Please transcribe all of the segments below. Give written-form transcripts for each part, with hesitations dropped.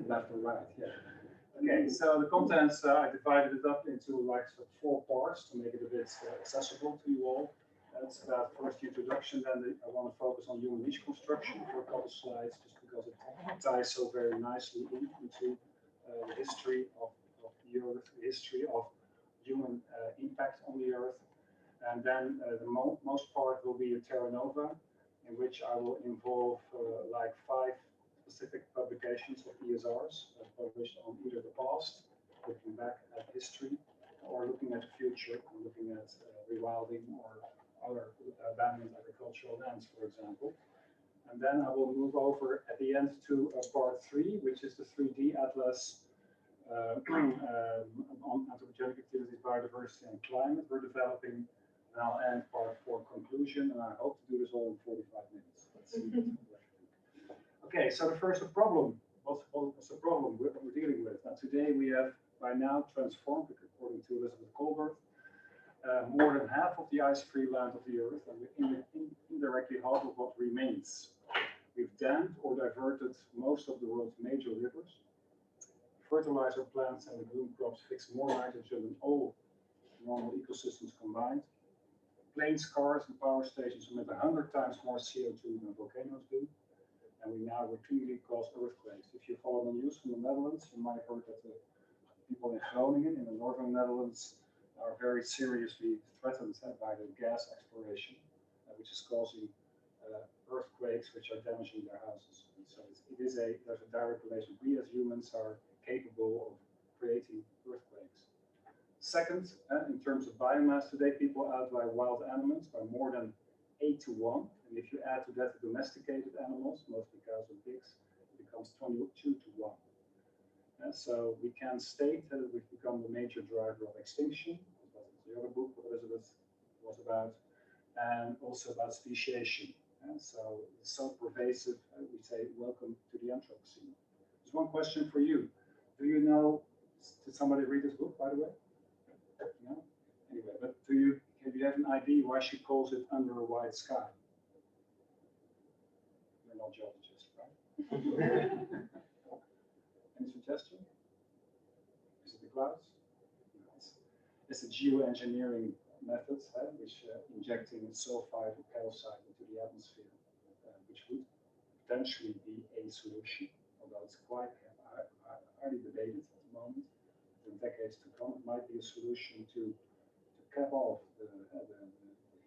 left or right, yeah. Okay, so the contents, I divided it up into like sort of 4 parts to make it a bit accessible to you all. That's about first the introduction, then I want to focus on human reconstruction for a couple slides, just because it ties so very nicely into the history of the Earth, the history of human impact on the Earth. And then the most part will be a Terranova, in which I will involve like 5 specific publications of ESRs published on either the past, looking back at history, or looking at the future, and looking at rewilding or other abandoned agricultural lands, for example. And then I will move over at the end to part 3, which is the 3D atlas on anthropogenic activities, biodiversity, and climate. We're developing, and I'll end part 4 conclusion, and I hope to do this all in 45 minutes. Let's see. Okay, so the first problem. What's the problem we're dealing with? Now, today we have by now transformed, according to Elizabeth Colbert, more than half of the ice-free land of the Earth, and indirectly half of what remains. We've dammed or diverted most of the world's major rivers. Fertilizer plants and legume crops fix more nitrogen than all normal ecosystems combined. Planes, cars, and power stations emit 100 times more CO2 than volcanoes do. And we now routinely cause earthquakes. If you follow the news from the Netherlands, you might have heard that the people in Groningen, in the northern Netherlands, are very seriously threatened by the gas exploration, which is causing earthquakes, which are damaging their houses. And so there's a direct relation. We as humans are capable of creating earthquakes. Second, in terms of biomass, today people outlay wild animals by more than 8 to 1. And if you add to that the domesticated animals, mostly cows and pigs, it becomes 22 to 1. And so we can state that we've become the major driver of extinction. That was the other book what Elizabeth was about, and also about speciation. And so it's so pervasive, we say, welcome to the Anthropocene. There's one question for you. Do you know, did somebody read this book, by the way? No? Anyway, but do you have an idea why she calls it Under a White Sky? You're not geologist, right? Any suggestion? Is it the clouds? It's a geoengineering method, which injecting sulfide or calcite into the atmosphere, which would potentially be a solution, although it's quite highly debated at the moment. In decades to come, it might be a solution to cap off the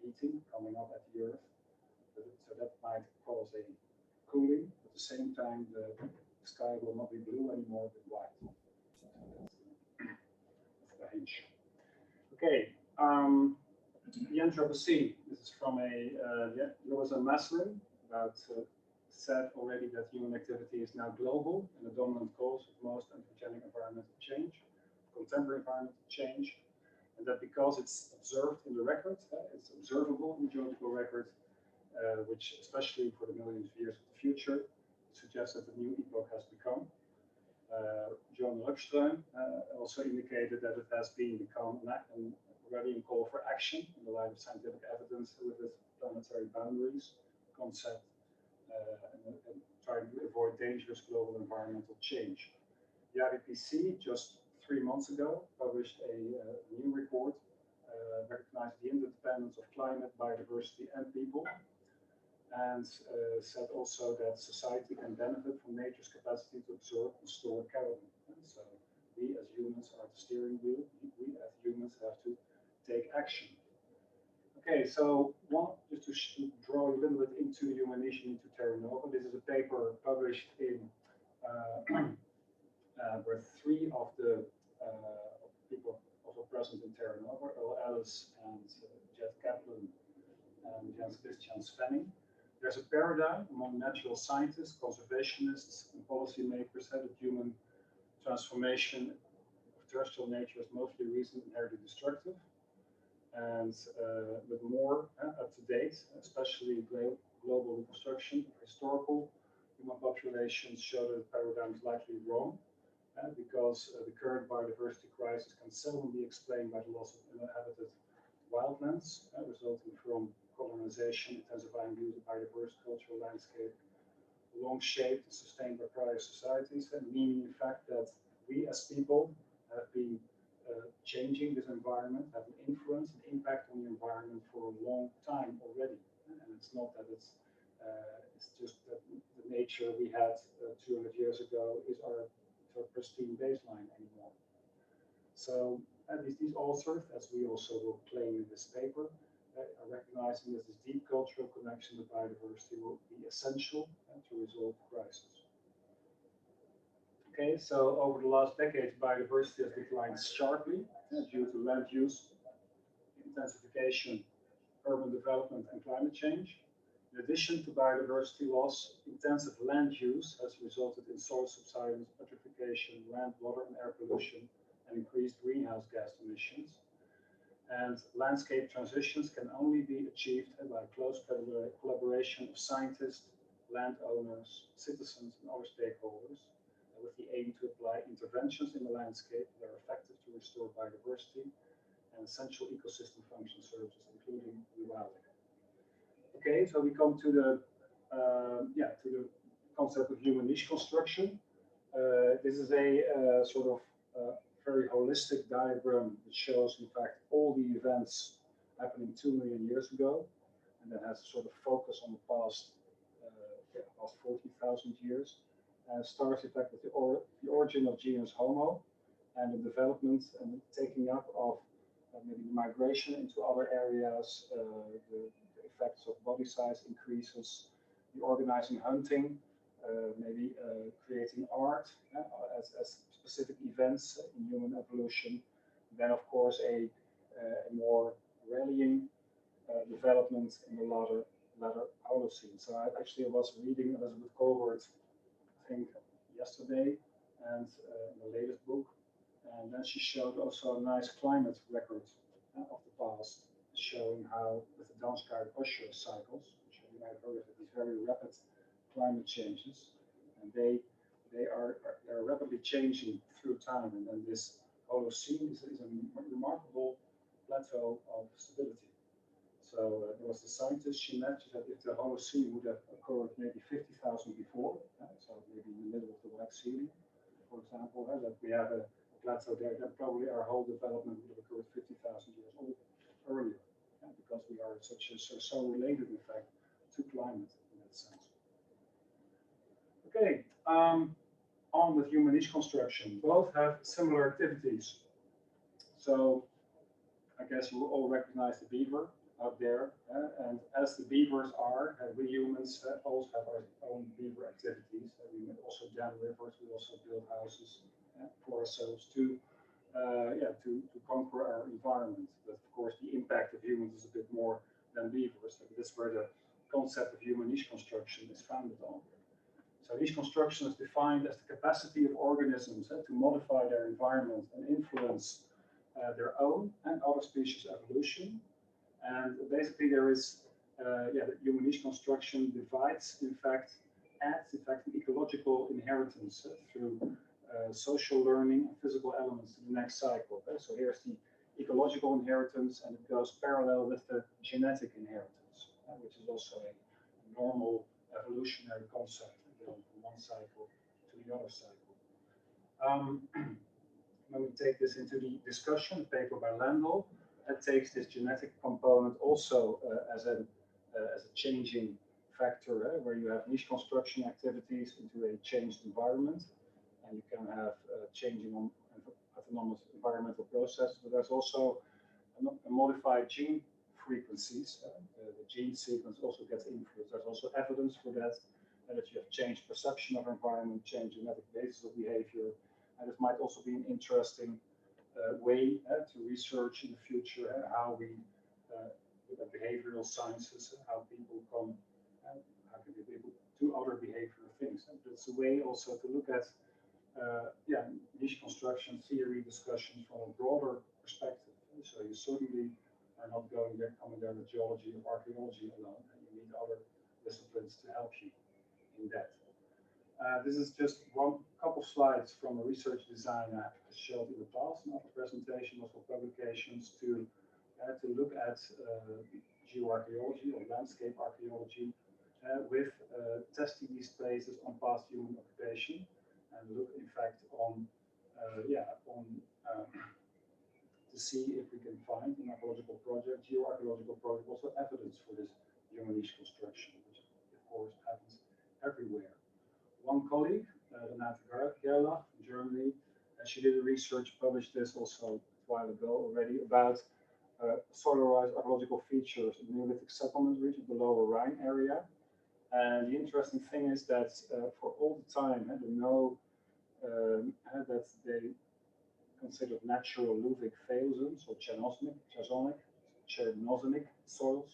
heating coming up at the Earth. So that might cause a cooling. At the same time, the sky will not be blue anymore, but white. So that's the hinge. Okay, the Anthropocene. This is from there was a Maslin about said already that human activity is now global and the dominant cause of most anthropogenic environmental change, contemporary environmental change, and that because it's observed in the record, it's observable in the geological record, which especially for the millions of years of the future, suggests that a new epoch has become. John Luckström also indicated that it has become an rallying call for action in the light of scientific evidence with its planetary boundaries concept and trying to avoid dangerous global environmental change. The IPCC just 3 months ago published a new report recognized the interdependence of climate, biodiversity, and people, and said also that society can benefit from nature's capacity to absorb and store carbon. And so we as humans are the steering wheel. We as humans have to take action. Okay, so just to draw a little bit into the Humanities into Terranova. This is a paper published in where 3 of the people also present in Terranova, Earl Ellis and Jed Kaplan and Jens Christian Svenning. There's a paradigm among natural scientists, conservationists, and policymakers that human transformation of terrestrial nature is mostly recent and inherently destructive, and with more up to date, especially global reconstruction of historical human populations, show that the paradigm is likely wrong, because the current biodiversity crisis can seldom be explained by the loss of inhabited wildlands resulting from colonization, intensifying use of biodiverse cultural landscape, long-shaped and sustained by prior societies, and meaning in fact that we as people have been changing this environment, have an influence and impact on the environment for a long time already. And it's not that it's just that the nature we had 200 years ago is our pristine baseline anymore. So these authors, as we also will claim in this paper, are recognizing that this deep cultural connection to biodiversity will be essential to resolve the crisis. Okay, so over the last decades, biodiversity has declined sharply due to land use, intensification, urban development, and climate change. In addition to biodiversity loss, intensive land use has resulted in soil subsidence, eutrophication, land, water, and air pollution, and increased greenhouse gas emissions. And landscape transitions can only be achieved by close collaboration of scientists, landowners, citizens, and other stakeholders, with the aim to apply interventions in the landscape that are effective to restore biodiversity and essential ecosystem function services, including rewilding. Okay, so we come to the concept of human niche construction. This is a sort of very holistic diagram that shows, in fact, all the events happening 2 million years ago, and that has a sort of focus on the past 40,000 years. Starts, in fact, with the origin of genus Homo and the development and taking up of maybe migration into other areas, the effects of body size increases, the organizing hunting, maybe creating art as specific events in human evolution. Then, of course, a more rallying development in the latter Holocene. So I was reading Elizabeth Colbert, I think yesterday, and the latest book, and then she showed also a nice climate record of the past, showing how with the Danskar-Usher cycles, which you might have heard of, these very rapid climate changes, and they are rapidly changing through time, and then this Holocene is a remarkable plateau of stability. So there was a scientist she met. She said if the Holocene would have occurred maybe 50,000 before, so maybe in the middle of the Black Sea, for example, that we have a plateau there, then probably our whole development would have occurred 50,000 years earlier, because we are so related, in fact, to climate in that sense. Okay, on with human niche construction. Both have similar activities. So I guess you will all recognize the beaver out there, and as the beavers are, we humans also have our own beaver activities. We also dam rivers, we also build houses for ourselves to conquer our environment. But of course, the impact of humans is a bit more than beavers. So that's where the concept of human niche construction is founded on. So niche construction is defined as the capacity of organisms to modify their environment and influence their own and other species' evolution. And basically there is, the human niche construction adds in fact an ecological inheritance through social learning and physical elements to the next cycle. So here's the ecological inheritance, and it goes parallel with the genetic inheritance, which is also a normal evolutionary concept, going from one cycle to the other cycle. When we take this into the discussion, a paper by Landau, that takes this genetic component also as a changing factor, where you have niche construction activities into a changed environment, and you can have changing on autonomous environmental processes, but there's also a modified gene frequencies. The gene sequence also gets influenced. There's also evidence for that, that you have changed perception of environment, changed genetic basis of behavior, and this might also be an interesting way to research in the future how we look at behavioral sciences, how people come, how can they be able to do other behavioral things. And it's a way also to look at niche construction theory discussions from a broader perspective. So you certainly are not coming there with geology or archaeology alone, and you need other disciplines to help you in that. This is just one couple slides from a research design I showed in the past, not a presentation, also publications to look at geoarchaeology or landscape archaeology with testing these places on past human occupation and look, in fact, on to see if we can find in archaeological project, geoarchaeological project, also evidence for this human niche construction, which of course happens everywhere. One colleague, Renate Garrod from Germany, she did a research, published this also a while ago already, about solarized archaeological features in the Neolithic settlement region, the Lower Rhine area. And the interesting thing is that for all the time, they know that they considered natural luvic phaeozones or Chernozemic soils,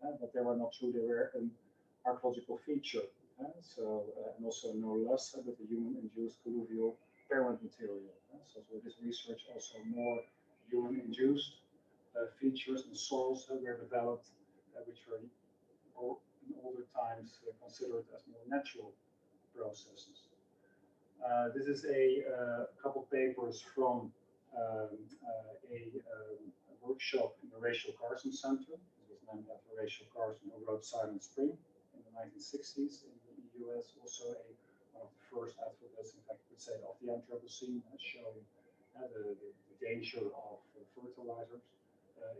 but they were not true, they were an archaeological feature. And also no less with the human-induced colluvial parent material. So this research also more human-induced features and soils were developed, which were in older times considered as more natural processes. This is a couple papers from a workshop in the Rachel Carson Center. It was named after Rachel Carson, who wrote Silent Spring in the 1960s in the US. Also one of the first advocates, in fact, would say, of the Anthropocene, showing the danger of fertilizers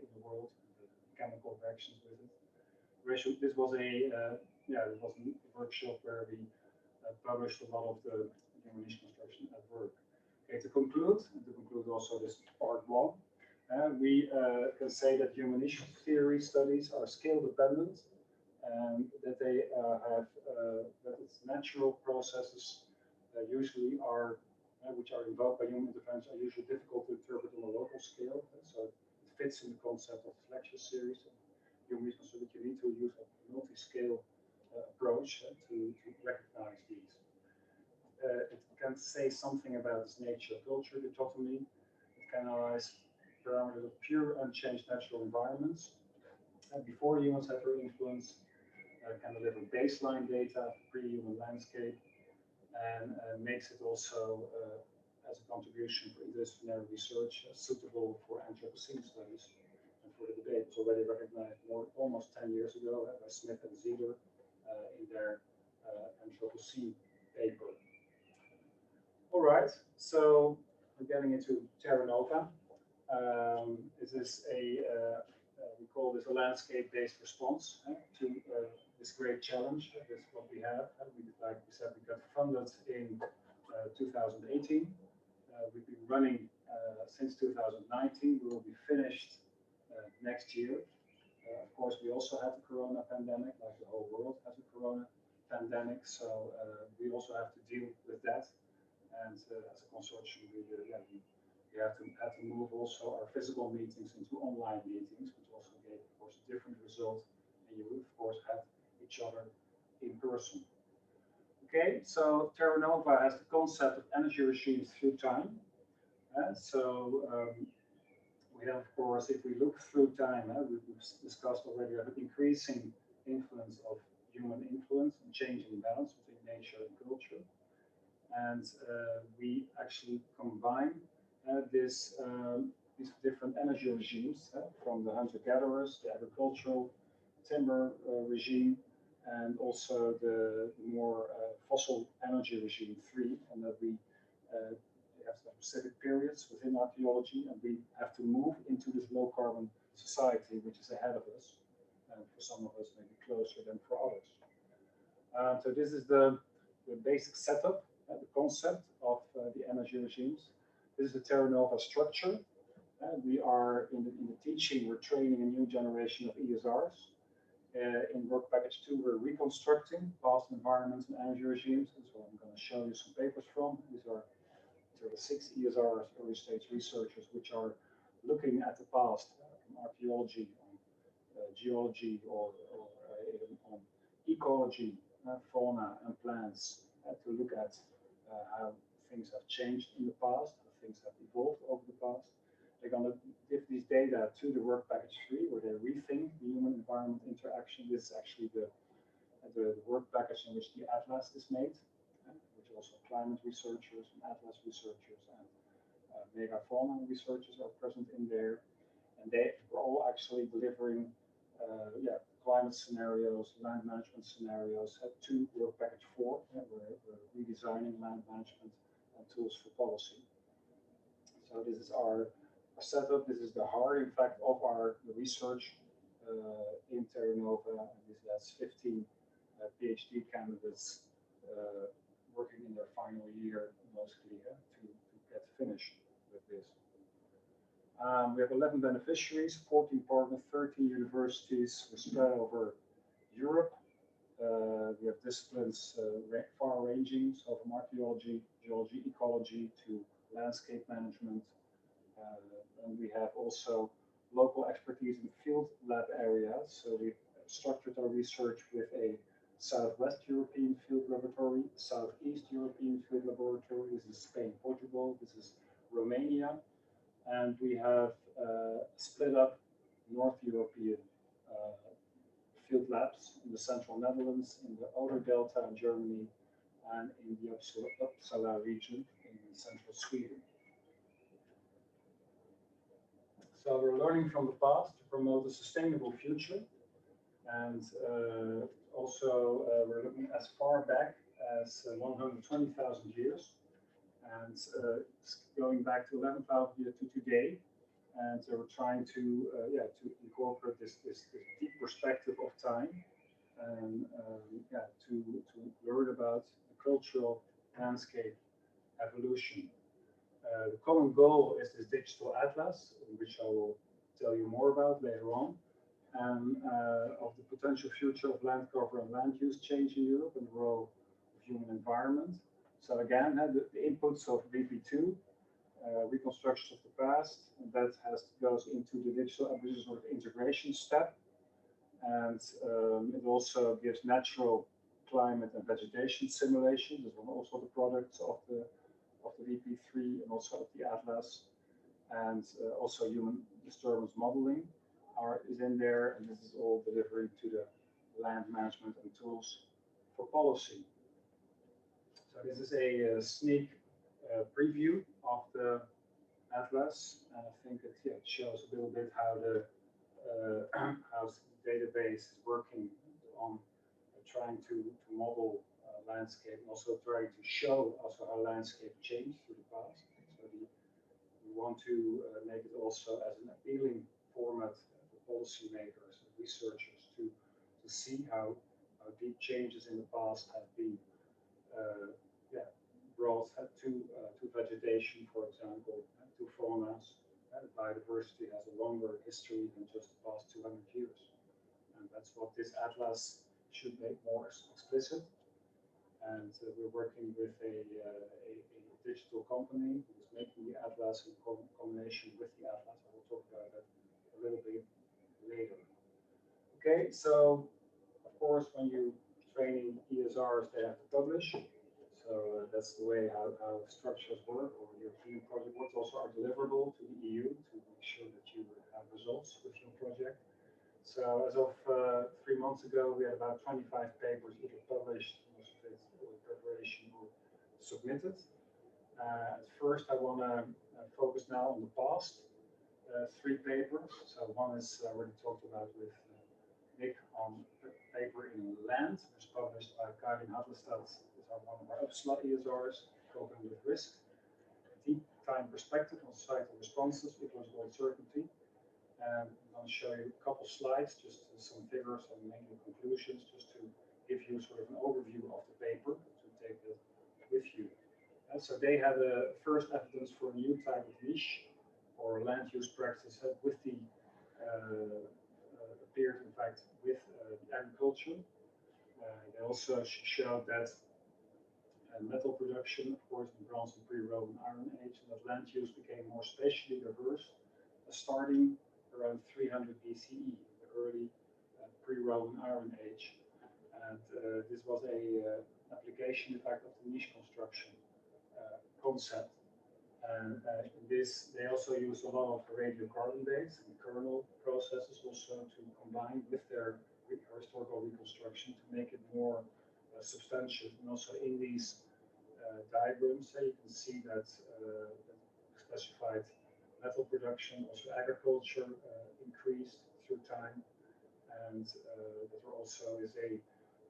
in the world, and the chemical reactions with it. Rachel, this was a workshop where we published a lot of the human niche construction at work. Okay, to conclude also this part one, we can say that human niche theory studies are scale dependent, and that they that its natural processes usually are, which are invoked by human intervention, are usually difficult to interpret on a local scale. So it fits in the concept of the lecture series. Human niche construction, you need to use a multi-scale approach to recognize these. It can say something about its nature-culture dichotomy. It can analyze parameters of pure unchanged natural environments before humans have their influence. Can deliver baseline data, pre-human landscape, and makes it also as a contribution for interdisciplinary research suitable for Anthropocene studies and for the debate. It was already recognized almost 10 years ago by Smith and Zieder in their Anthropocene paper. All right, so we're getting into Terranova. This is we call this a landscape-based response to this great challenge. That's what we have. Like we said, we got funded in 2018. We've been running since 2019. We will be finished next year. Of course, we also had the Corona pandemic, like the whole world has a Corona pandemic. So we also have to deal with that. And as a consortium, we had to move also our physical meetings into online meetings, which also gave, of course, a different result. And you, of course, had each other in person. Okay, so Terranova has the concept of energy regimes through time. We have, of course, if we look through time, we've discussed already, we have an increasing influence of human influence and changing balance between nature and culture. And we actually combine these different energy regimes from the hunter-gatherers, the agricultural timber regime, and also the more fossil energy regime 3, and that we have specific periods within archaeology, and we have to move into this low-carbon society, which is ahead of us, and for some of us maybe closer than for others. So this is the basic setup, the concept of the energy regimes. This is the Terranova structure. We are in the teaching, we're training a new generation of ESRs. In work package 2, we're reconstructing past environments and energy regimes. And so I'm going to show you some papers from. These are the 6 ESRs, early stage researchers, which are looking at the past from archaeology, on geology, or even on ecology, fauna and plants, to look at how things have changed in the past, how things have evolved over the past. They're going to give these data to the work package 3, where they rethink the human-environment interaction. This is actually the work package in which the atlas is made, which also climate researchers and atlas researchers and mega-fauna researchers are present in there. And they are all actually delivering climate scenarios, land management scenarios. To work package 4, we're redesigning land management and tools for policy. So this is our setup. This is the heart, in fact, of our research in Terranova. That's 15 PhD candidates working in their final year, mostly, to get finished with this. We have 11 beneficiaries, 14 partners, 13 universities. We're spread over Europe. We have disciplines far-ranging, so from archaeology, geology, ecology to landscape management. And we have also local expertise in field lab areas. So we've structured our research with a Southwest European field laboratory, Southeast European field laboratory. This is Spain, Portugal. This is Romania. And we have split up North European field labs in the central Netherlands, in the Oder Delta in Germany, and in the Uppsala region in central Sweden. So we're learning from the past to promote a sustainable future. And also we're looking as far back as 120,000 years. And going back to 11,000 years to today. And we're trying to incorporate this deep perspective of time and to learn about the cultural landscape evolution. The common goal is this digital atlas, which I will tell you more about later on, and of the potential future of land cover and land use change in Europe and the role of human environment. So again, the inputs of VP2, reconstruction of the past, and that goes into the digital acquisition sort of integration step, and it also gives natural climate and vegetation simulations. These are also the products of the VP3 and also of the atlas, and also human disturbance modeling is in there, and this is all delivering to the land management and tools for policy. So this is a sneak preview of the atlas, and I think it shows a little bit how the database is working on trying to model landscape, and also trying to show also how landscape changed through the past. So we want to make it also as an appealing format for policymakers and researchers to see how deep changes in the past have been brought to vegetation, for example, to faunas. Biodiversity has a longer history than just the past 200 years. And that's what this atlas should make more explicit. And we're working with a digital company who is making the atlas in combination with the atlas. I will talk about that a little bit later. Okay, so of course, when you training ESRs, they have to publish. So that's the way how structures work, or European project works. Also are deliverable to the EU to make sure that you have results with your project. So as of 3 months ago, we had about 25 papers either published, most of it in preparation, or submitted. At first, I want to focus now on the past 3 papers. So one is I already talked about with Nick on a paper in land, which was published by Karin Hadlestad. One of our Uppsala ESRs, coping with risk, deep time perspective on societal responses, ecological uncertainty. And I'm going to show you a couple slides, just some figures and mainly conclusions, just to give you sort of an overview of the paper to take it with you. And so they had a first evidence for a new type of niche or land use practice with the appeared in fact with agriculture. They also showed that metal production, of course, in Bronze and pre-Roman Iron Age, and that land use became more spatially diverse, starting around 300 BCE, the early pre-Roman Iron Age. And this was a application, in fact, of the niche construction concept. And in this, they also used a lot of radiocarbon dates and kernel processes also to combine with their historical reconstruction to make it more substantial. And also in these diagrams, you can see that specified metal production, also agriculture increased through time, and that there also is a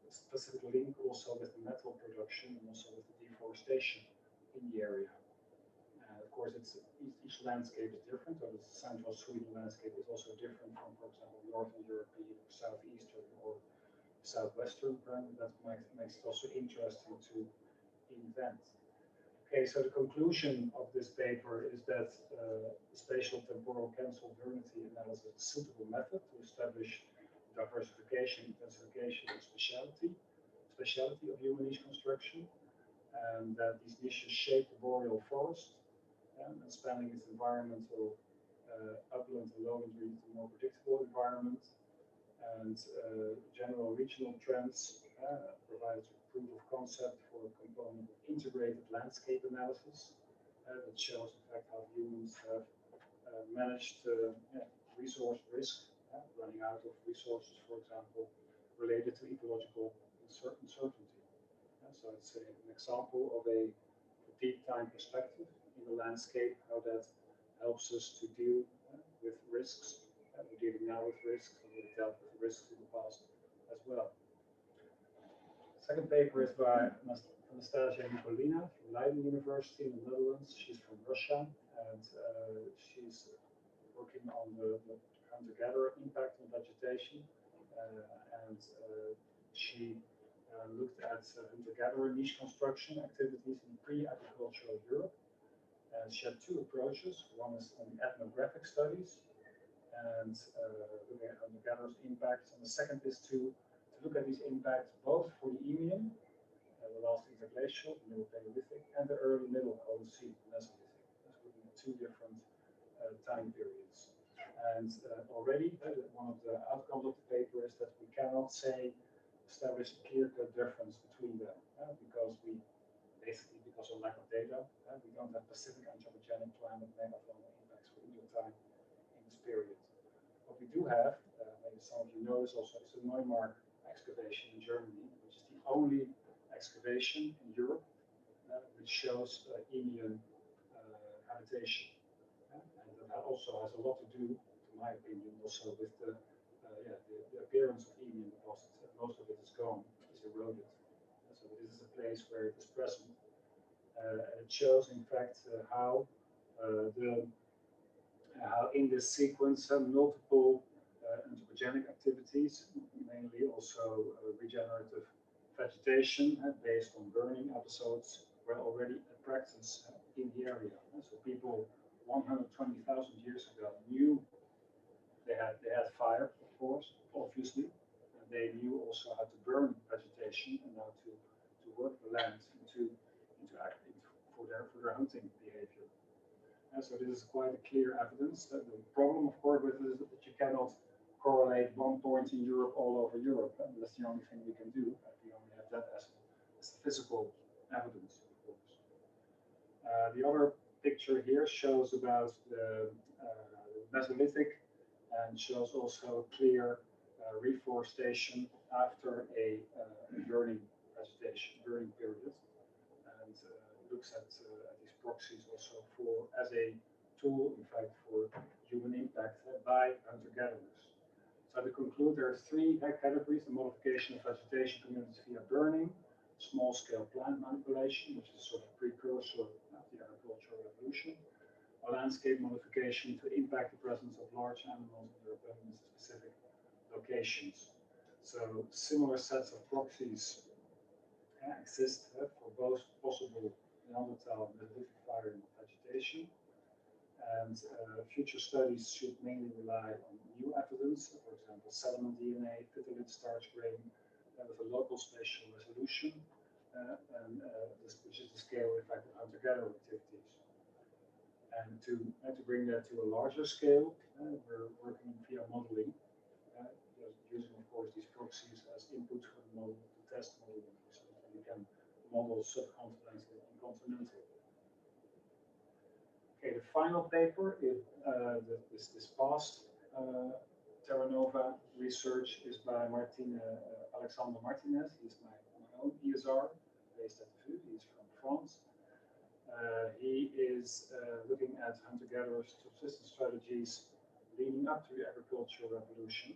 specific link also with the metal production and also with the deforestation in the area. Of course, each landscape is different. So the central Sweden landscape is also different from, for example, Northern European or Southeastern or Southwestern. That makes it also interesting to invent. Okay, so the conclusion of this paper is that spatial temporal causal-variety analysis is a suitable method to establish diversification, intensification, and speciality of human niche construction, and that these niches shape the boreal forest, expanding its environmental upland and lowland region to more predictable environment, and general regional trends provides a proof of concept for a component of integrated landscape analysis that shows, in fact, how humans have managed resource risk, running out of resources, for example, related to ecological uncertainty. So it's an example of a deep time perspective in the landscape, how that helps us to deal with risks. We're dealing now with risks, and we've dealt with risks in the past as well. Second paper is by Anastasia Nikolina from Leiden University in the Netherlands. She's from Russia, and she's working on the hunter-gatherer impact on vegetation. And she looked at hunter-gatherer niche construction activities in pre-agricultural Europe. She had two approaches. One is on the ethnographic studies and looking at hunter-gatherers' impacts, and the second is to look at these impacts both for the Eemian, the last interglacial, the middle Paleolithic, and the early middle Holocene, Mesolithic. That's looking at two different time periods. And already, one of the outcomes of the paper is that we cannot establish a clear-cut difference between them, because of lack of data, we don't have specific anthropogenic climate megafauna impacts for either time in this period. What we do have, maybe some of you know this also, is the Neumark excavation in Germany, which is the only excavation in Europe which shows Eemian habitation. And that also has a lot to do, to my opinion, also with the appearance of Eemian deposits. Most of it is gone, is eroded. So this is a place where it is present. And it shows, in fact, how in this sequence multiple anthropogenic activities, mainly also regenerative vegetation based on burning episodes, were already in practice in the area. So people 120,000 years ago knew they had fire, of course, obviously, and they knew also how to burn vegetation and how to work the land into for their hunting behavior. And so this is quite a clear evidence. The problem, of course, with it is that you cannot correlate one point in Europe all over Europe. And that's the only thing we can do. We only have that as physical evidence, of course. The other picture here shows about the Mesolithic and shows also clear reforestation after a burning period. And looks at these proxies also as a tool, in fact, for human impact by hunter-gatherers. So to conclude, there are three categories: the modification of vegetation communities via burning, small-scale plant manipulation, which is a sort of precursor of the agricultural revolution, a landscape modification to impact the presence of large animals in their abundance in specific locations. So similar sets of proxies exist for both possible Neanderthal and Mesolithic firing of vegetation. And future studies should mainly rely on new evidence, for example, sediment DNA, phytolith starch grain, with a local spatial resolution, which is the scale, in fact, of hunter-gatherer activities. And to bring that to a larger scale, we're working via modeling, using, of course, these proxies as input for the model to test modeling. So we can model subcontinental and continental. Okay, the final paper is this past Terranova research is by Alexander Martinez. He's my own ESR, based at VU. He's from France. He is looking at hunter-gatherers' subsistence strategies leading up to the agricultural revolution,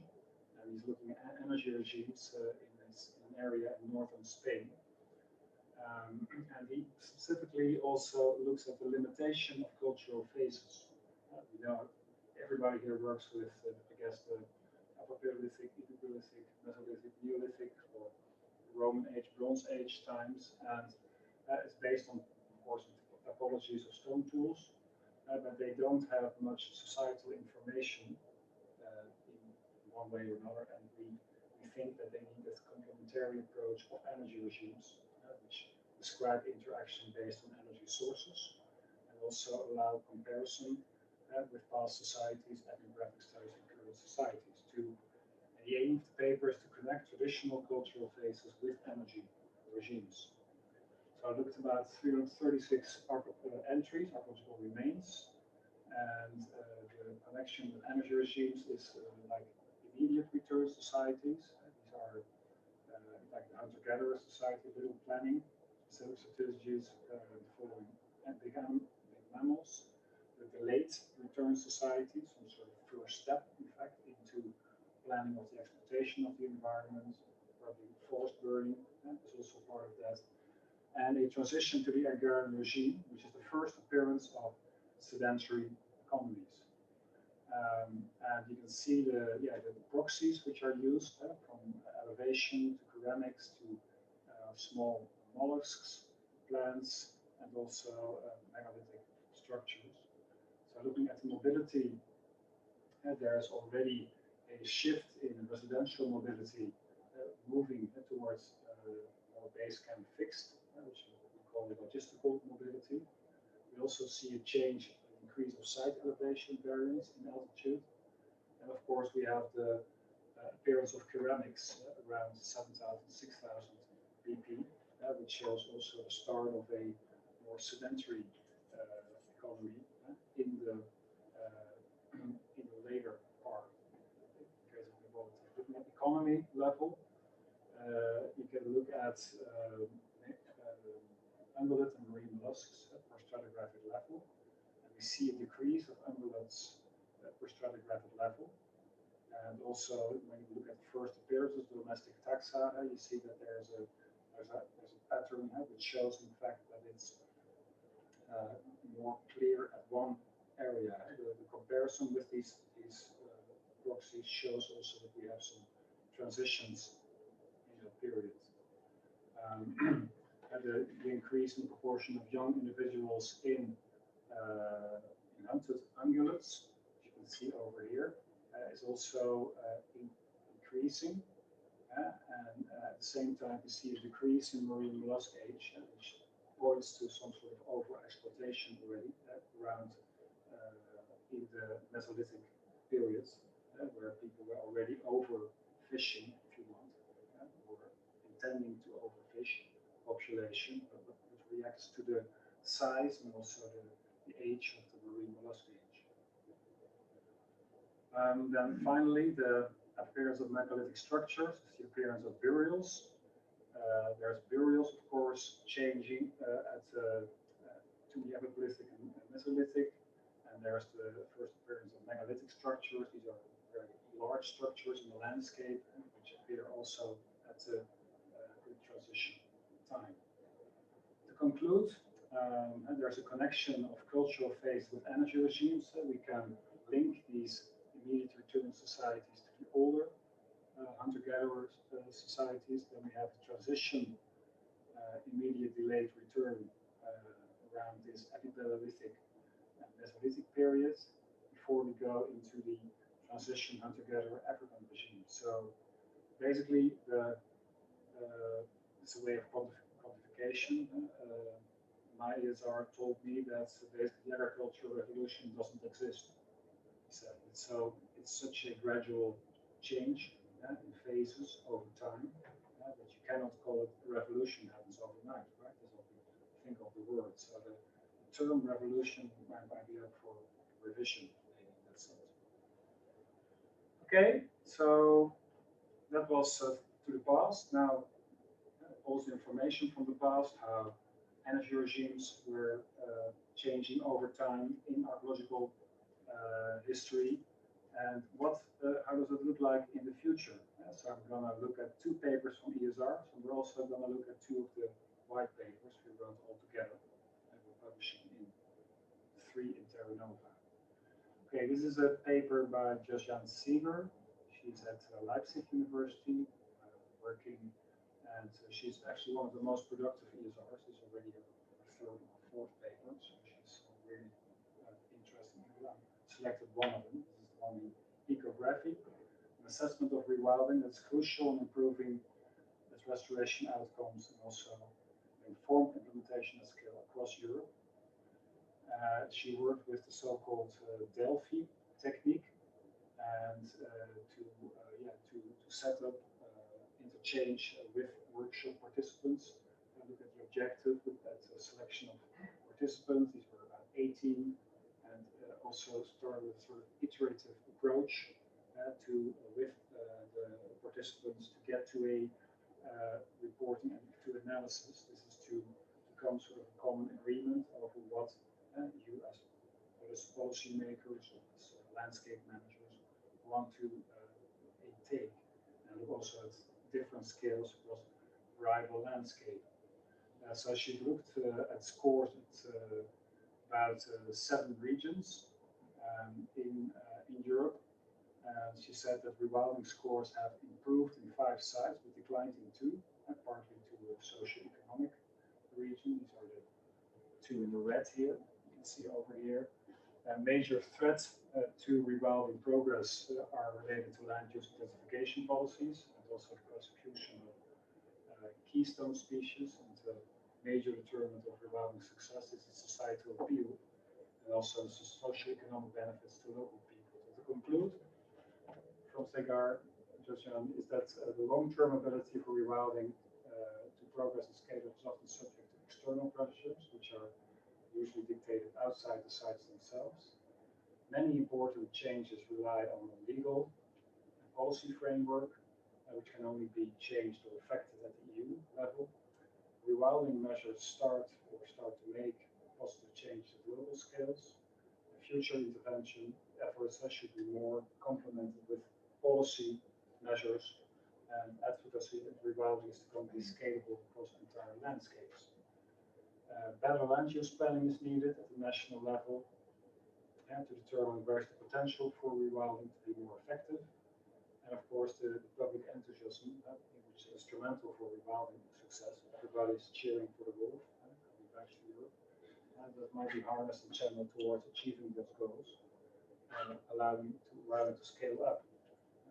and he's looking at energy regimes in an area in northern Spain. And he specifically also looks at the limitation of cultural phases. We know everybody here works with, I guess, the Paleolithic, Epipaleolithic, Mesolithic, Neolithic, or Roman Age, Bronze Age times, and it's based on, of course, typologies of stone tools, but they don't have much societal information in one way or another, and we think that they need this complementary approach of energy regimes, which describe interaction based on energy sources, and also allow comparison with past societies, ethnographic studies, and current societies. And the aim of the paper is to connect traditional cultural phases with energy regimes. So I looked at about 336 entries, archaeological remains, and the connection with energy regimes is like immediate return societies. These are like the hunter-gatherer society, little planning, strategies following big mammals. The late return societies, some sort of first step, in fact, into planning of the exploitation of the environment, probably forest burning is also part of that. And a transition to the agrarian regime, which is the first appearance of sedentary economies. And you can see the proxies which are used from elevation to ceramics to small mollusks, plants, and also megalithic structures. So looking at the mobility, there's already a shift in residential mobility moving towards more base camp fixed, which we call the logistical mobility. We also see a change, an increase of site elevation variance in altitude. And of course, we have the appearance of ceramics around 7,000, 6,000 BP, which shows also the start of a more sedentary economy in the later part. In case of mobility, looking at economy level, you can look at ungulate and marine mollusks per stratigraphic level, and we see a decrease of ungulates per stratigraphic level. And also, when you look at the first appearances, domestic taxa, you see that there's a pattern which shows, in fact, that it's more clear at one area. The comparison with these proxies shows also that we have some transitions in that period. And the increase in proportion of young individuals in hunted ungulates, which you can see over here, is also increasing. And at the same time, we see a decrease in marine mollusk age, which points to some sort of over-exploitation already around in the Mesolithic periods, where people were already overfishing, if you want, or intending to overfish population, but it reacts to the size and also the age of the marine mollusk age. Then finally, the appearance of megalithic structures is the appearance of burials. There's burials, of course, changing to the Epipaleolithic and Mesolithic, and there's the first appearance of megalithic structures. These are very large structures in the landscape, which appear also at the transition time. To conclude, there's a connection of cultural phase with energy regimes. We can link these immediate return societies to the older hunter-gatherer societies. Then we have the transition, immediate delayed return around this Epipaleolithic and Mesolithic periods before we go into the transition hunter-gatherer African regime. So basically, it's a way of quantification. My ESR told me that basically the agricultural revolution doesn't exist. So it's such a gradual change in phases over time that you cannot call it a revolution happens overnight, right? That's what we think of the word. So the term revolution might be up for revision, maybe in that sense. Okay, so that was to the past. Now, all the information from the past, how energy regimes were changing over time in archaeological history, And how does it look like in the future? So I'm going to look at 2 papers from ESR. So we're also going to look at 2 of the white papers we wrote all together, and we're publishing in 3 in Terranova. Okay, this is a paper by Josiane Sieber. She's at Leipzig University working, and she's actually one of the most productive ESRs. She's already a 3rd or 4th paper, so she's really interesting. I selected one of them. This is the one in ecography, an assessment of rewilding that's crucial in improving its restoration outcomes and also informed implementation at scale across Europe. She worked with the so-called Delphi technique, and to set up interchange with workshop participants. Look at the objective with that selection of participants. These were about 18, and also start with sort of iterative approach with the participants to get to a reporting and to analysis. This is to become sort of a common agreement over what you as policy makers or as landscape managers want to take, and look also at different scales across variable landscape. So she looked at scores at about 7 regions in Europe. She said that rewilding scores have improved in 5 sites, but declined in 2, partly to the socio-economic region. These are the 2 in the red here. You can see over here. Major threats to rewilding progress are related to land use intensification policies and also the prosecution of keystone species. And the major determinant of rewilding success is the societal appeal and also the socio-economic benefits to local people. So to conclude, from Segar, Josiane, is that the long-term ability for rewilding to progress and scale up is often subject to external pressures, which are usually dictated outside the sites themselves. Many important changes rely on a legal and policy framework, which can only be changed or affected at the EU level. Rewilding measures start to make positive change at global scales. Future intervention efforts should be more complemented with policy measures and advocacy that rewilding is to be scalable across entire landscapes. Better land use planning is needed at the national level and to determine where's the potential for rewilding to be more effective. And of course, the public enthusiasm, which is instrumental for rewilding success. Everybody's cheering for the wolf, coming back to Europe. And that might be harnessed and channeled towards achieving those goals and allowing rewilding to scale up.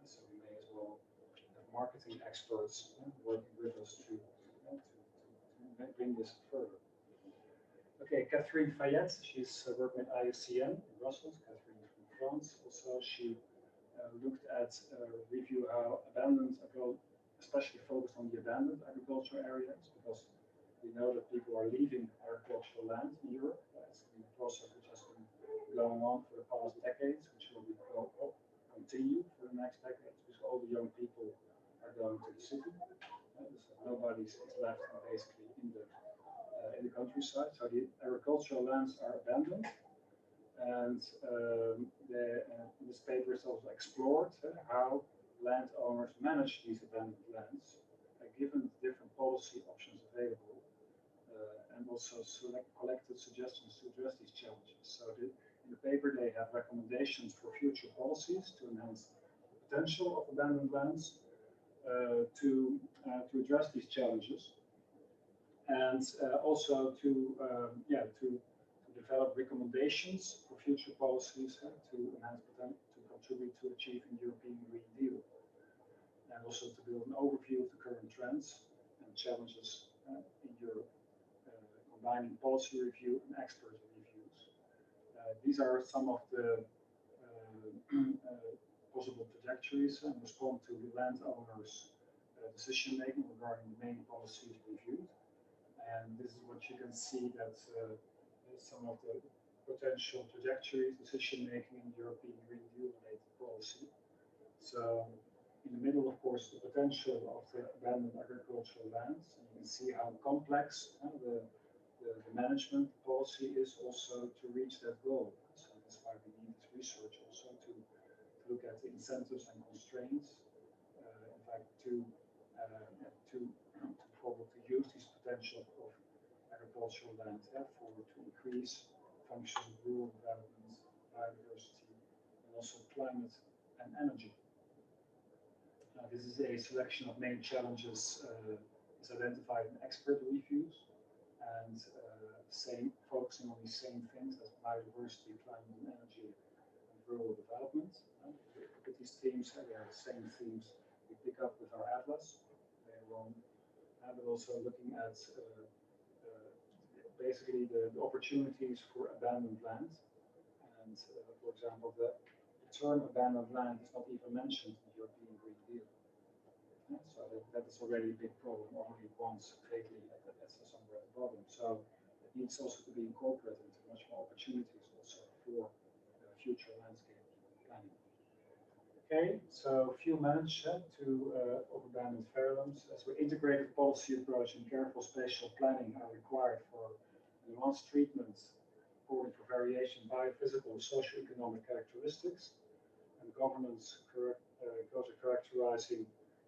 So we may as well have marketing experts working with us to bring this further. Okay, Catherine Fayette, she's working at IUCN in Brussels. Catherine is from France. Also, she looked at review how abandoned, especially focused on the abandoned agricultural areas, because we know that people are leaving agricultural land in Europe. It's a process which has been going on for the past decades, which will continue for the next decades, because all the young people are going to the city. So nobody is left basically in the countryside. So the agricultural lands are abandoned. And in this paper is also explored how landowners manage these abandoned lands, given different policy options available, and also collected suggestions to address these challenges. So in the paper they have recommendations for future policies to enhance the potential of abandoned lands to address these challenges, and also to develop recommendations for future policies to enhance to contribute to achieving European Green Deal, and also to build an overview of the current trends and challenges in Europe, combining policy review and expert reviews. These are some of the possible trajectories and respond to the landowners' decision making regarding the main policies reviewed. And this is what you can see that some of the potential trajectories, decision making in European Green Deal related policy. So in the middle, of course, the potential of the abandoned agricultural lands. And you can see how complex the management policy is also to reach that goal. So that's why we need this research also to look at the incentives and constraints, in fact, to probably use this potential of agricultural land to increase function, rural development, biodiversity, and also climate and energy. This is a selection of main challenges is identified in expert reviews, and focusing on the same things as biodiversity, climate and energy, and rural development. With these themes, they are the same themes we pick up with our atlas later on, but also looking at basically the opportunities for abandoned land. And for example, the term abandoned land is not even mentioned in the European Green Deal. So that is already a big problem, only once vaguely somewhere at the bottom. So it needs also to be incorporated into much more opportunities also for future landscape planning. Okay, so few manage of abandoned fairlands. As we integrated policy approach and careful spatial planning are required for nuanced treatments according for variation biophysical and socioeconomic characteristics, and governance characterizing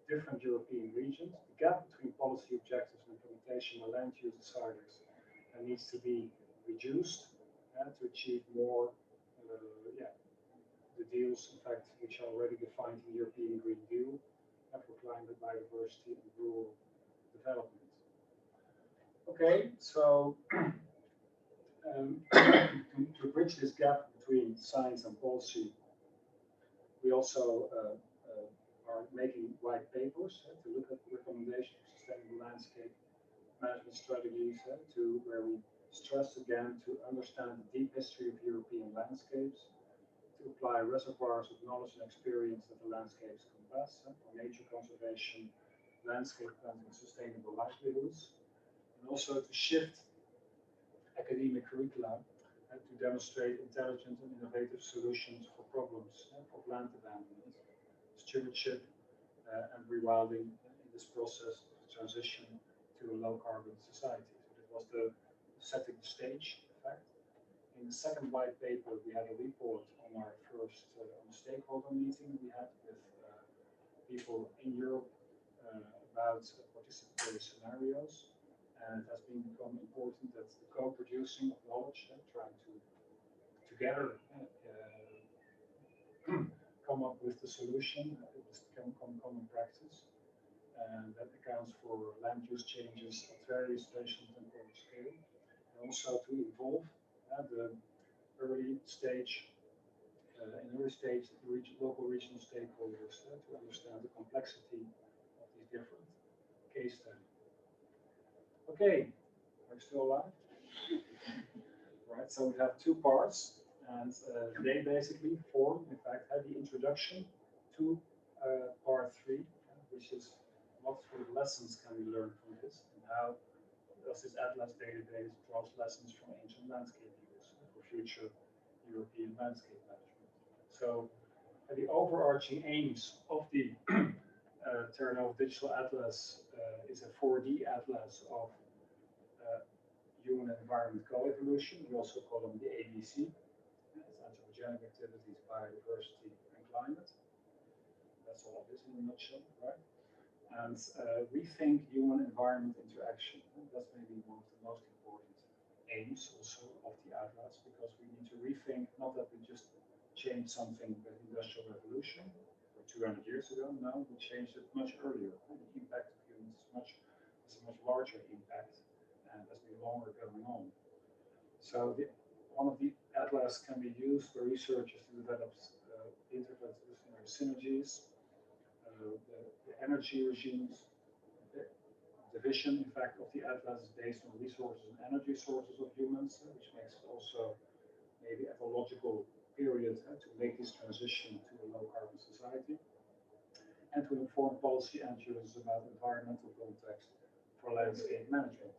different European regions. The gap between policy objectives and implementation of land use deciders needs to be reduced to achieve more the deals, in fact, which are already defined in the European Green Deal for climate, biodiversity, and rural development. Okay, so to bridge this gap between science and policy, we also are making white papers to look at recommendations for sustainable landscape management strategies, where we stress again to understand the deep history of European landscapes, to apply reservoirs of knowledge and experience that the landscapes compass for nature conservation, landscape planning, and sustainable livelihoods, and also to shift academic curricula to demonstrate intelligent and innovative solutions for problems of land abandonment, stewardship, and rewilding in this process of transition to a low-carbon society. So this was the setting the stage, in fact. In the second white paper, we had a report on our first on the stakeholder meeting we had with people in Europe about participatory scenarios. And it has become important that the co-producing of knowledge and trying to together come up with the solution, this can become common practice. And that accounts for land use changes at various spatial and temporal scale, and also to involve the early stage, local regional stakeholders to understand the complexity of these different case studies. Okay, are you still alive? Right, so we have two parts, and they basically form, in fact, the introduction to part 3, which is what sort of lessons can we learn from this, and how does this Atlas database draws lessons from ancient landscape use for future European landscape management. So the overarching aims of the Terranova Digital Atlas is a 4D atlas of human environment co-evolution. We also call them the ABC. It's anthropogenic activities, biodiversity, and climate. That's all it is in a nutshell, right? And rethink human environment interaction. That's maybe one of the most important aims also of the Atlas, because we need to rethink, not that we just changed something with the Industrial Revolution or 200 years ago. No, we changed it much earlier. And the impact of humans is a much larger impact and has been longer going on. So one of the Atlas can be used for researchers to develop interdisciplinary synergies, the energy regimes. The vision, in fact, of the Atlas is based on resources and energy sources of humans, which makes it also maybe at a logical period to make this transition to a low-carbon society, and to inform policy and users about environmental context for landscape management.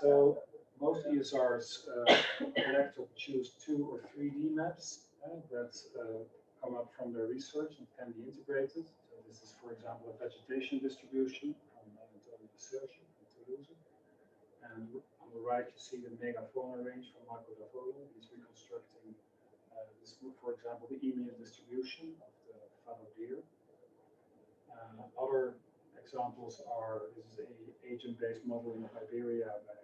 So most ESRs elect or choose 2 or 3D maps that come up from their research and can be integrated. So this is, for example, a vegetation distribution from Toulouse. And on the right, you see the Megafauna range from Michael Davolo. He's reconstructing This would, for example, the Eemian distribution of the fallow deer. Other examples are, this is a agent-based modeling of Iberia by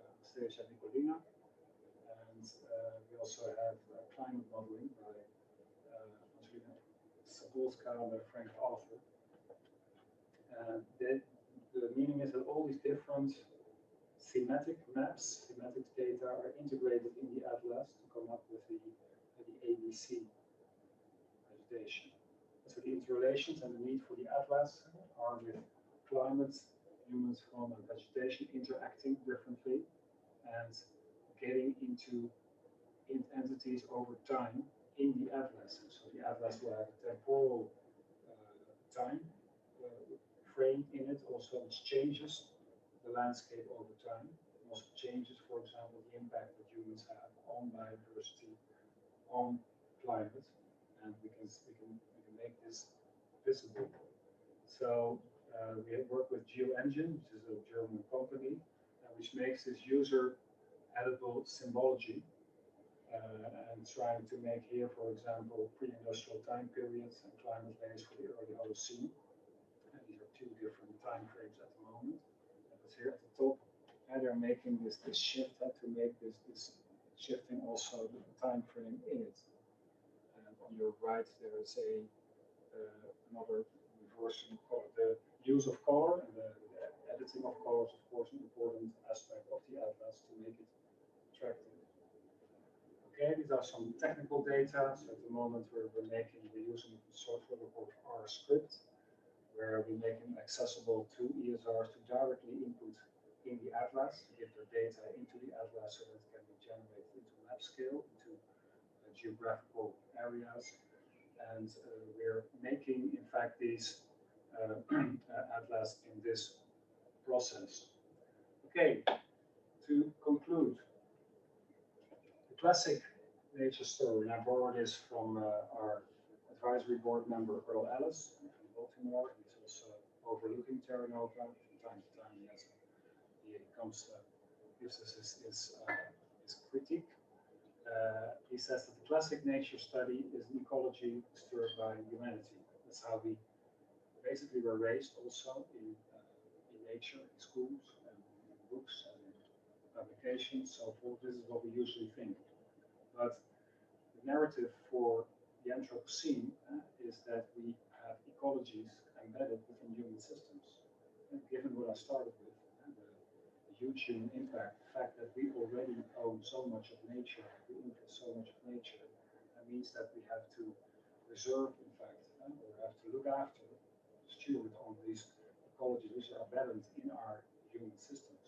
Anastasia Nicolina. And we also have climate modeling by Skłodowska-Curie by Frank Arthur. The meaning is that all these different thematic maps, thematic data are integrated in the atlas to come up with the ABC vegetation. So the interrelations and the need for the atlas are with climate, humans, fauna, and vegetation interacting differently and getting into entities over time in the atlas. So the atlas will have a temporal time frame in it, also which changes the landscape over time. It also changes, for example, the impact that humans have on biodiversity, on climate, and we can make this visible. So we have worked with GeoEngine, which is a German company, which makes this user-editable symbology, and trying to make here, for example, pre-industrial time periods and climate layers for the early Holocene. And these are two different time frames at the moment. But here at the top, they're making this shift to make this shifting also the time frame in it. And on your right, there is another reversing color. The use of color and the editing of colors, of course, an important aspect of the atlas to make it attractive. Okay, these are some technical data. So at the moment we're using the software called RScript, where we make it accessible to ESRs to directly input in the atlas, to get their data into the atlas so that it can be generated into map scale, into geographical areas. And we're making, in fact, these atlas in this process. Okay, to conclude, the classic nature story, and I borrowed this from our advisory board member, Earl Ellis from Baltimore. He's also overlooking Terranova. From time to time, gives us his critique. He says that the classic nature study is an ecology stirred by humanity. That's how we basically were raised also in nature, in schools, and in books, and in publications, so forth. This is what we usually think. But the narrative for the Anthropocene is that we have ecologies embedded within human systems. And given what I started with, the huge human impact, the fact that we already own so much of nature, we influence so much of nature, that means that we have to preserve, in fact, or have to look after, steward on these ecologies which are embedded in our human systems.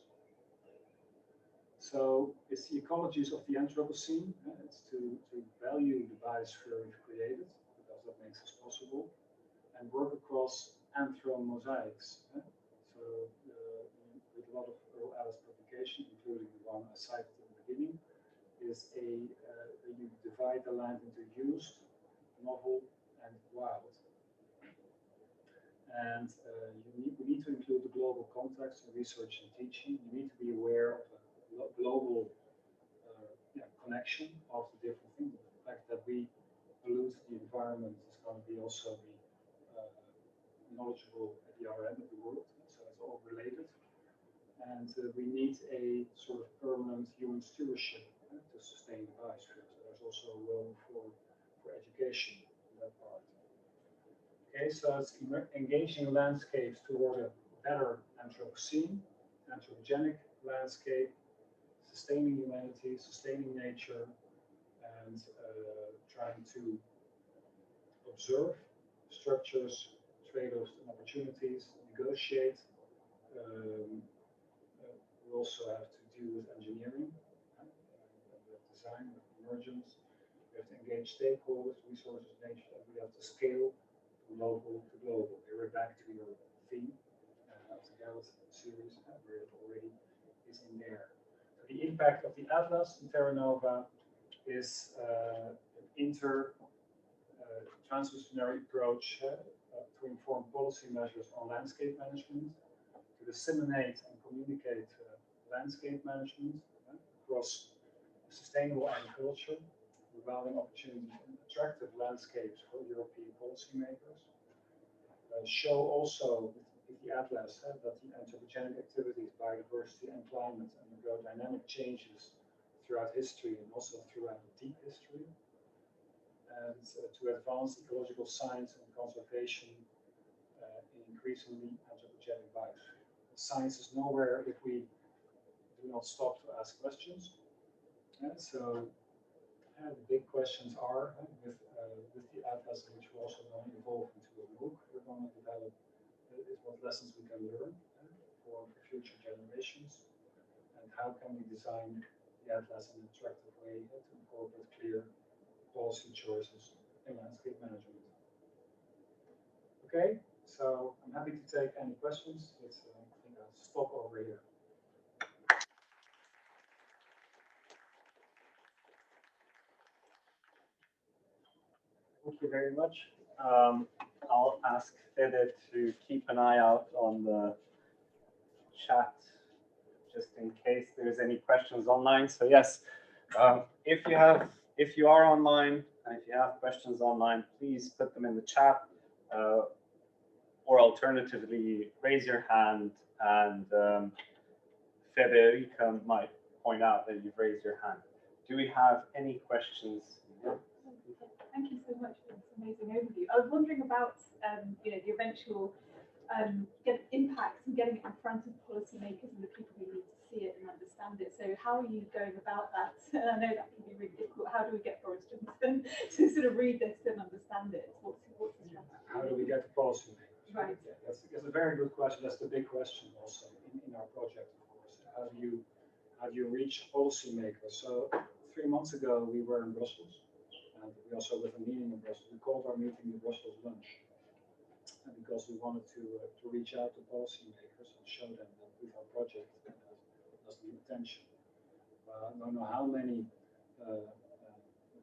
So it's the ecologies of the Anthropocene. It's to value the biosphere we've created, because that makes us possible, and work across anthro-mosaics. So with a lot of Earl Ellis publication, including the one I cited in the beginning, is you divide the land into used, novel, and wild. And we need to include the global context in research and teaching. You need to be aware of a global connection of the different things. The fact that we pollute the environment is going to be also be knowledgeable at the other end of the world. So it's all related. And we need a sort of permanent human stewardship to sustain the biosphere. So there's also a role for education in that part. Okay, so it's engaging landscapes toward a better Anthropocene, anthropogenic landscape, sustaining humanity, sustaining nature, and trying to observe structures, trade-offs, and opportunities, negotiate. We also have to deal with engineering, with design, with emergence. We have to engage stakeholders, resources, nature, and we have to scale from local to global. Here we're back to your theme of the Garrod series, where it already is in there. So the impact of the atlas in Terranova is an transdisciplinary approach to inform policy measures on landscape management, to disseminate and communicate landscape management across sustainable agriculture. We abounding opportunities and attractive landscapes for European policymakers. Show also with the atlas that the anthropogenic activities, biodiversity and climate undergo dynamic changes throughout history and also throughout deep history. And to advance ecological science and conservation in increasingly anthropogenic biosphere. Science is nowhere if we do not stop to ask questions. So the big questions are with the atlas, which we're also going to evolve into a MOOC, we're going to develop is what lessons we can learn for future generations, and how can we design the atlas in an attractive way to incorporate clear policy choices in landscape management. Okay, so I'm happy to take any questions. Let's stop over here. Thank you very much. I'll ask Fede to keep an eye out on the chat just in case there's any questions online. So yes, if you are online and if you have questions online, please put them in the chat, or alternatively raise your hand, and Federica might point out that you've raised your hand. Do we have any questions? Thank you so much for this amazing overview. I was wondering about the eventual impacts and getting it in front of policymakers and the people who need to see it and understand it. So how are you going about that? And I know that can be really difficult. How do we get Boris Johnson to sort of read this and understand it? What's the strategy? How do we get the policymakers? Right. Yeah, that's a very good question. That's the big question also in our project, of course. How do you reach policymakers? So 3 months ago we were in Brussels. And we also with a meeting in Brussels. We called our meeting the Brussels lunch, and because we wanted to reach out to policymakers and show them that with our project has the intention. I don't know how many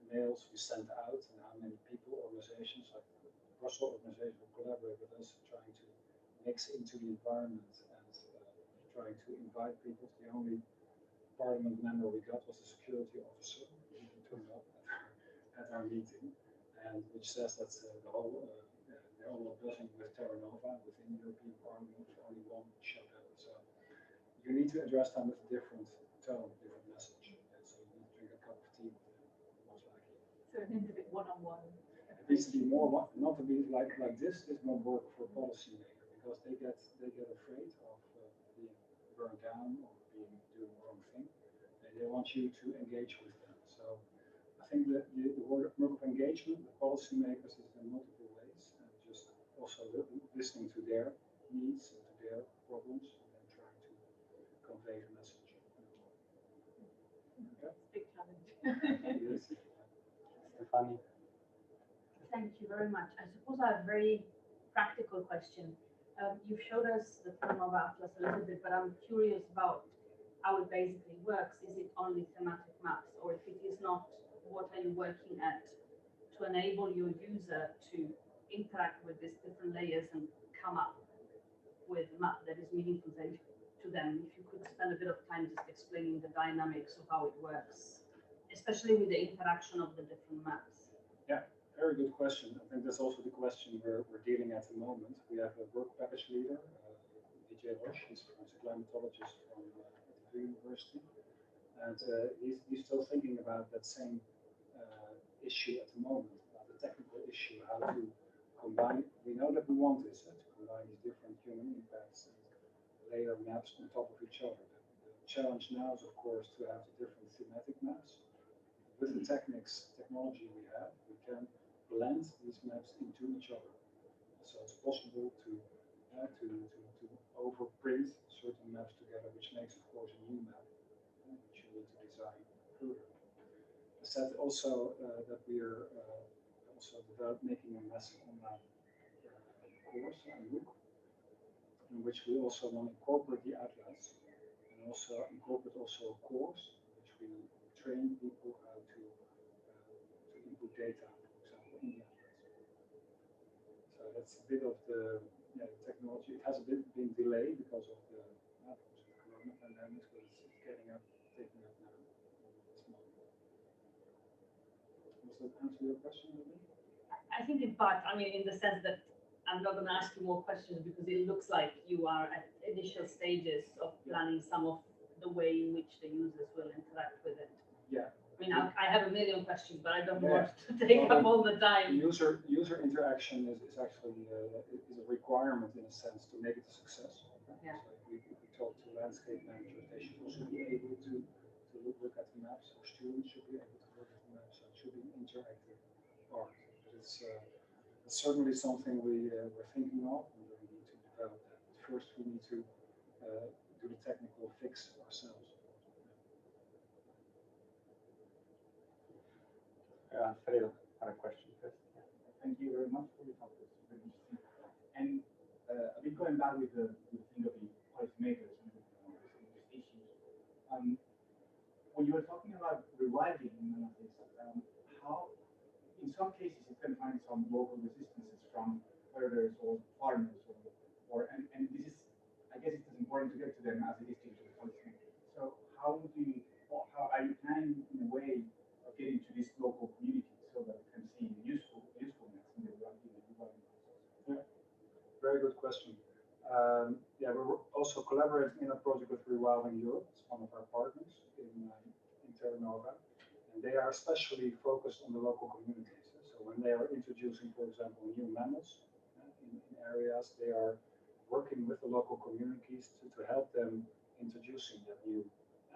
mails we sent out and how many people, organizations like the Brussels organization will collaborate with us, trying to mix into the environment and trying to invite people. The only parliament member we got was the security officer who turned up at our meeting, and which says that they're all buzzing with Terranova within the European Parliament. Only one showed up. So you need to address them with a different tone, different message. And so you need to drink a cup of tea with them, most likely. So it needs a bit one-on-one. It needs to be more, not to be like this. This won't work for policymakers because they get afraid of being burned down or doing the wrong thing. They want you to engage with them. So I think that the work of engagement with policymakers is in multiple ways, and just also listening to their needs and to their problems, and then trying to convey the message. Okay. Big challenge. Yes. Stefani. Thank you very much. I suppose I have a very practical question. You've showed us the Terranova Atlas a little bit, but I'm curious about how it basically works. Is it only thematic maps, or if it is not, what are you working at to enable your user to interact with these different layers and come up with a map that is meaningful to them? If you could spend a bit of time just explaining the dynamics of how it works, especially with the interaction of the different maps. Yeah, very good question. I think that's also the question we're dealing at the moment. We have a work package leader, DJ Roche. He's a climatologist from Vrije Universiteit, and he's still thinking about that same issue at the moment, about the technical issue, how to combine. We know that we want this, to combine these different human impacts and layer maps on top of each other. The challenge now is, of course, to have the different thematic maps. With the technology we have, we can blend these maps into each other. So it's possible to overprint certain maps together, which makes, of course, a new map, which you need to design further. I said also that we are also making a massive online course and MOOC, in which we also want to incorporate the atlas and also incorporate also a course which we train people how to input data, for example, in the atlas. So that's a bit of the technology. It has a bit been delayed because of the corona pandemic, but it's taking up now. Does that answer your question? I think in part, I mean, in the sense that I'm not going to ask you more questions because it looks like you are at initial stages of planning some of the way in which the users will interact with it. Yeah. I mean, I have a million questions, but I don't Yeah. want to take up all the time. User interaction is actually is a requirement in a sense to make it a success. Yeah. So if we talk to landscape managers, they should also be able to look at the maps, or students should be able to look at the maps. So it should be an interactive part. But it's certainly something we're thinking of, and we need to develop that. But first, we need to do the technical fix ourselves. Fredo had a question first. Thank you very much for your talk. It's very interesting. And a bit going back with the thing of the policymakers and these issues. When you were talking about rewilding analysis, how, in some cases, you can find some local resistances from herders or farmers, and this is, I guess, it's as important to get to them as it is to the policymakers. So how are you planning in a way of getting to this local community so that we can see the usefulness in the rewilding process? Yeah, very good question. Yeah, we're also collaborating in a project with Rewilding Europe. It's one of our partners in Terranova, and they are especially focused on the local communities. So when they are introducing, for example, new mammals in areas, they are working with the local communities to help them introducing that new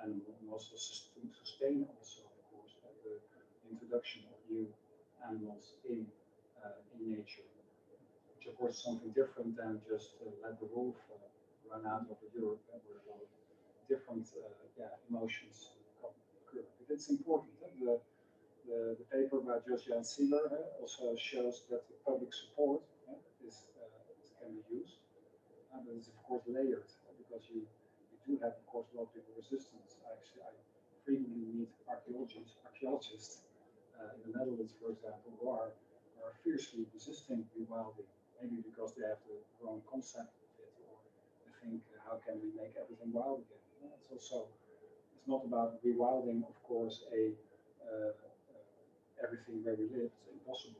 animal, and also to sustain also, of course, the introduction of new animals in nature, which of course is something different than just let the wolf run out over Europe, where a lot of different emotions occur. But it's important. The paper by Jan Sieber also shows that the public support can be used, but it's of course layered because you do have, of course, a lot of people resistance. I frequently meet archaeologists in the Netherlands, for example, who are fiercely resisting rewilding, maybe because they have the wrong concept of it, or they think, how can we make everything wild again? It's not about rewilding, of course, everything where we live. It's impossible.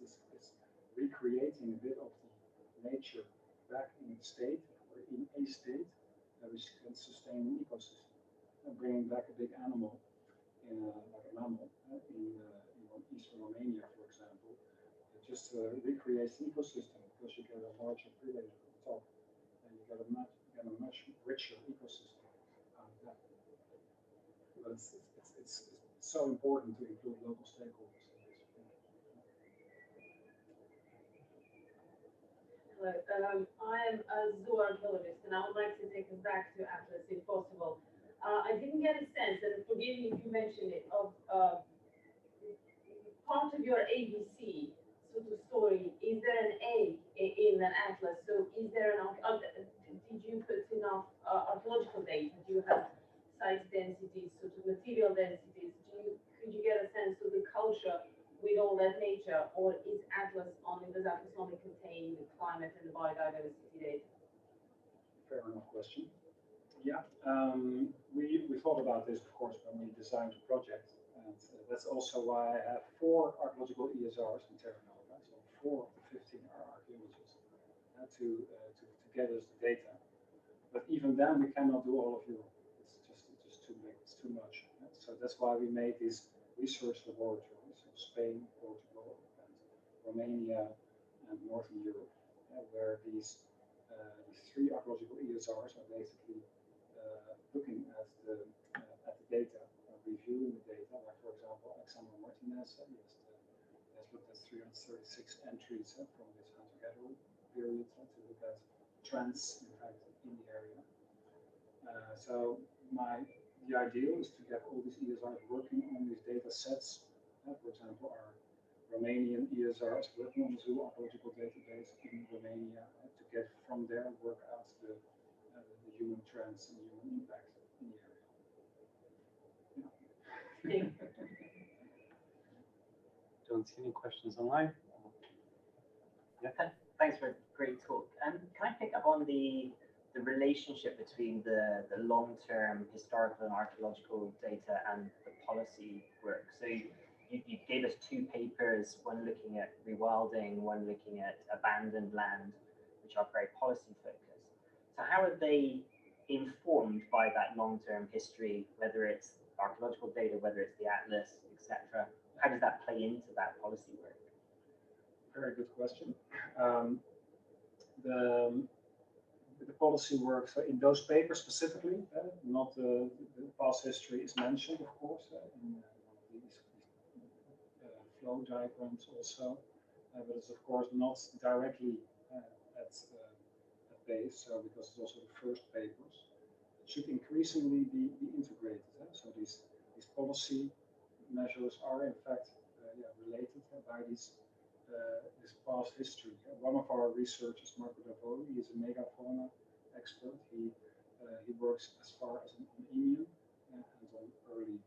It's recreating a bit of the nature back in a state, or in a state, which can sustain an ecosystem. And bringing back a big animal, like a mammal, in eastern Romania, for example, it just recreates the ecosystem because you get a larger predator on top, and you get a much richer ecosystem out of that. But it's so important to include local stakeholders in this. Hello, I am a zooarchaeologist, and I would like to take us back to Atlas, if possible. I didn't get a sense, and forgive me if you mentioned it, of part of your ABC sort of story. Is there an A in an Atlas? So is there did you put enough archaeological data? Do you have site densities, sort of material densities? Could you get a sense of the culture with all that nature, or does Atlas only contain the climate and the biodiversity data? Fair enough question. Yeah, we thought about this, of course, when we designed the project, and that's also why I have 4 archaeological ESRs in Terranova. So 4 of the 15 are archaeologists to get us the data. But even then, we cannot do all of Europe. It's just too big. It's too much. So that's why we made these research laboratories in Spain, Portugal, and Romania, and Northern Europe, where these 3 archaeological ESRs are basically looking at the data, reviewing the data. Like, for example, Alexander Martinez has looked at 336 entries from this hunter-gatherer period to look at trends, in fact, in the area. So the ideal is to get all these ESRs working on these data sets. For example, our Romanian ESR is working on the zoo archaeological database in Romania to get from there work out the human trends and human impact in the area. Yeah. Don't see any questions online. Yeah. Thanks for a great talk. Can I pick up on the relationship between the long-term historical and archaeological data and the policy work? So you gave us two papers, one looking at rewilding, one looking at abandoned land, which are very policy focused. So how are they informed by that long-term history, whether it's archaeological data, whether it's the atlas, etc.? How does that play into that policy work? Very good question. The policy work, so in those papers specifically, not the past history is mentioned, of course, in these flow diagrams also, but it's of course not directly at base, so because it's also the first papers. It should increasingly be integrated. So these policy measures are in fact related by this past history. One of our researchers, Marco Davoli, is a megafauna expert. He works as far as an Eemian and on early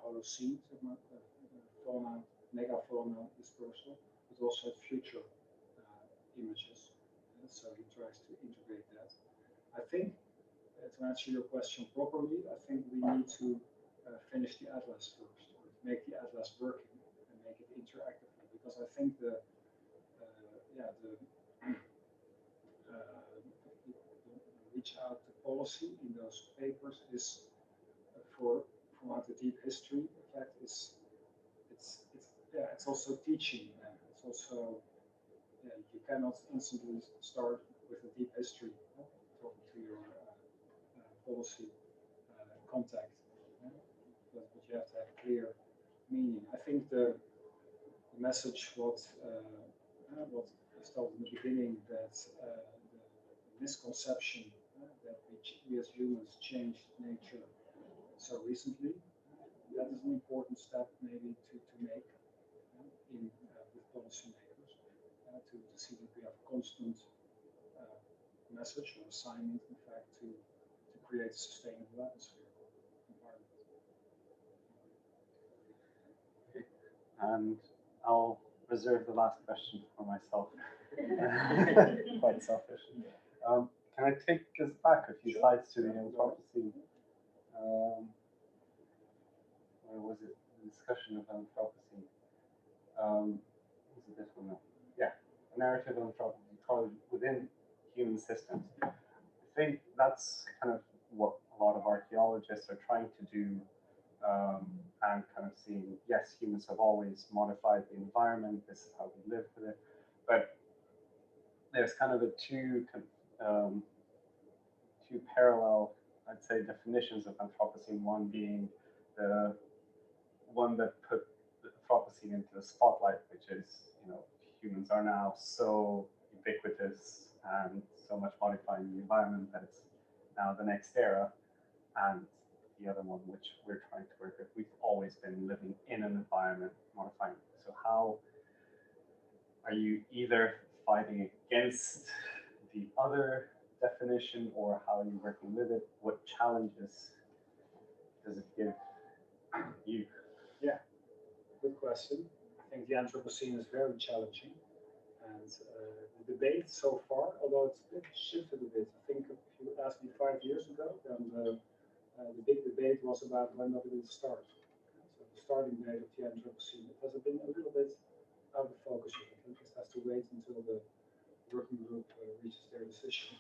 Holocene fauna, megafauna dispersal, but also future images. So he tries to integrate that. I think, to answer your question properly, I think we need to finish the atlas first, or make the atlas working and make it interactive, because I think the reach out to policy in those papers is throughout the deep history. In fact, it's also teaching. It's also you cannot instantly start with a deep history talking to your policy contact, but you have to have clear meaning. I think the message what I started in the beginning, that the misconception that we as humans changed nature so recently, that is an important step maybe to make in with policymakers to see that we have a constant message or assignment, in fact, to create a sustainable atmosphere environment. Okay. And I'll reserve the last question for myself. Quite selfish. Can I take us back a few slides to the Anthropocene? Where was it? The discussion of Anthropocene. Was it this one? No. Yeah, a narrative of Anthropocene within human systems. I think that's kind of what a lot of archaeologists are trying to do, and kind of seeing, yes, humans have always modified the environment, this is how we live with it, but there's kind of two parallel, I'd say, definitions of Anthropocene, one being the one that put the Anthropocene into the spotlight, which is, humans are now so ubiquitous and so much modifying the environment that it's now the next era. And the other one, which we're trying to work with, we've always been living in an environment modifying. So how are you either fighting against the other definition, or how are you working with it? What challenges does it give you? Yeah, good question. I think the Anthropocene is very challenging, and the debate so far, although it's shifted a bit. I think if you asked me 5 years ago, then the big debate was about when it will start. So the starting date of the Anthropocene, it has been a little bit out of focus. I think it has to wait until the working group reaches their decision.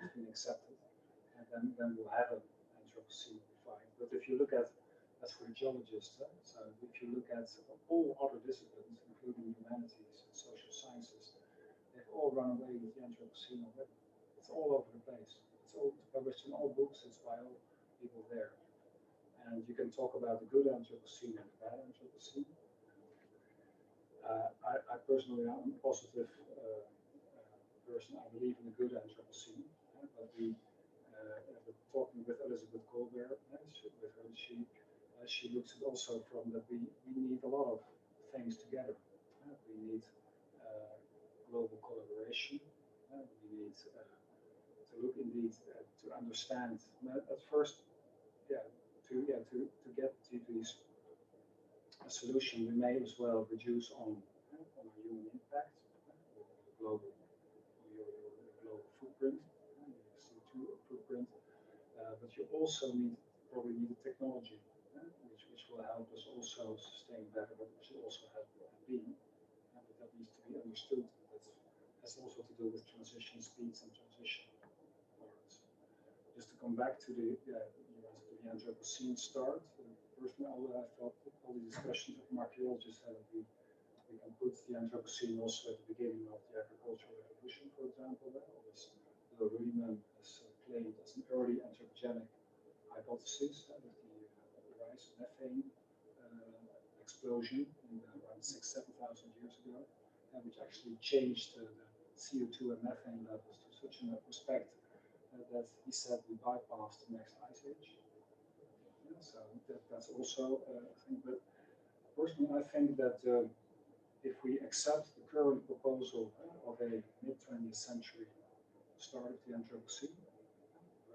It's been accepted, and then we'll have an Anthropocene defined. But if you look at, as for the geologists, so if you look at all other disciplines, including humanities and social sciences, they've all run away with the Anthropocene already. It's all over the place. It's all published in all books. It's by all people there. And you can talk about the good Anthropocene and the bad Anthropocene. I personally am a positive person. I believe in the good Anthropocene. But we talking with Elizabeth Colbert, with her, she looks at also from that we need a lot of things together. We need global collaboration. We need to look indeed to understand at first, to get to these a solution. We may as well reduce on our human impact, global footprint, CO2 footprint, but you also probably need a technology which will help help us also sustain better what we should also have been. But that needs to be understood. That's also to do with transition speeds and transition parts. Just to come back to the Anthropocene start, personally, I thought all the discussions of archaeologists had we can put the Anthropocene also at the beginning of the agricultural revolution, for example. Eemian has claimed as an early anthropogenic hypothesis with the rise of methane explosion in around 6,000 to 7,000 years ago, which actually changed the CO2 and methane levels to such a respect that he said we bypassed the next ice age. Yeah, so that's also a thing. But personally, I think that if we accept the current proposal of a mid-20th century start of the Anthropocene,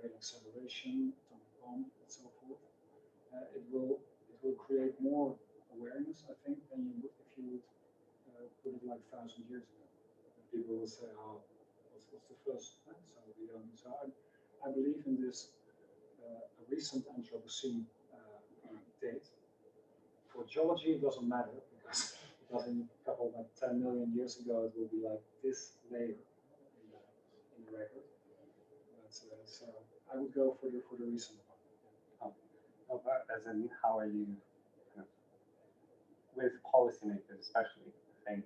rate acceleration, atomic bomb, and so forth, it will create more awareness, I think, than you would if you would put it like 1,000 years ago. People will say, "Oh, what's the first?" So we don't. So I believe in this recent Anthropocene date. For geology, it doesn't matter because in a couple like 10 million years ago, it will be like this layer in the record. But, so I would go for the recent one. As in, how are you with policymakers, especially? I think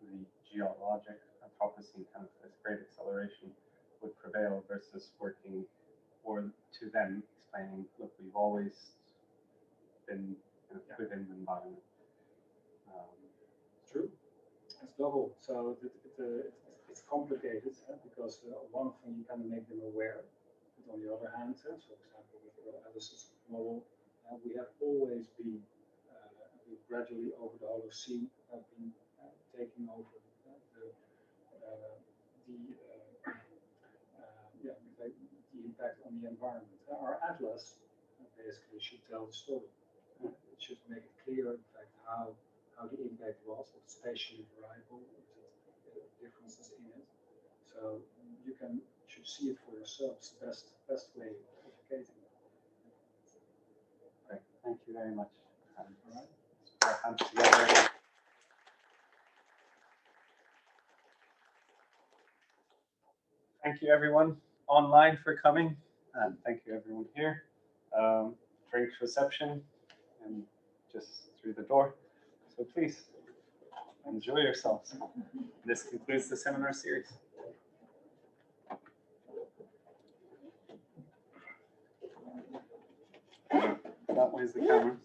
the geologic Anthropocene kind of this great acceleration would prevail versus working or to them explaining, look, we've always been within the environment. True. It's double. So it's complicated because one thing you kind of make them aware, but on the other hand, for example, with the Alice's model, we have always been gradually over the Holocene have been taking over the impact on the environment. Our atlas basically should tell the story. It should make it clear, in fact, how the impact was, if it's spatially variable, if it differences in it. So you should see it for yourselves. The best way of educating them. Great. Thank you very much. All right. Let's put our hands together. Thank you everyone online for coming, and thank you everyone here. Drinks reception and just through the door. So please enjoy yourselves. This concludes the seminar series. That way is the camera.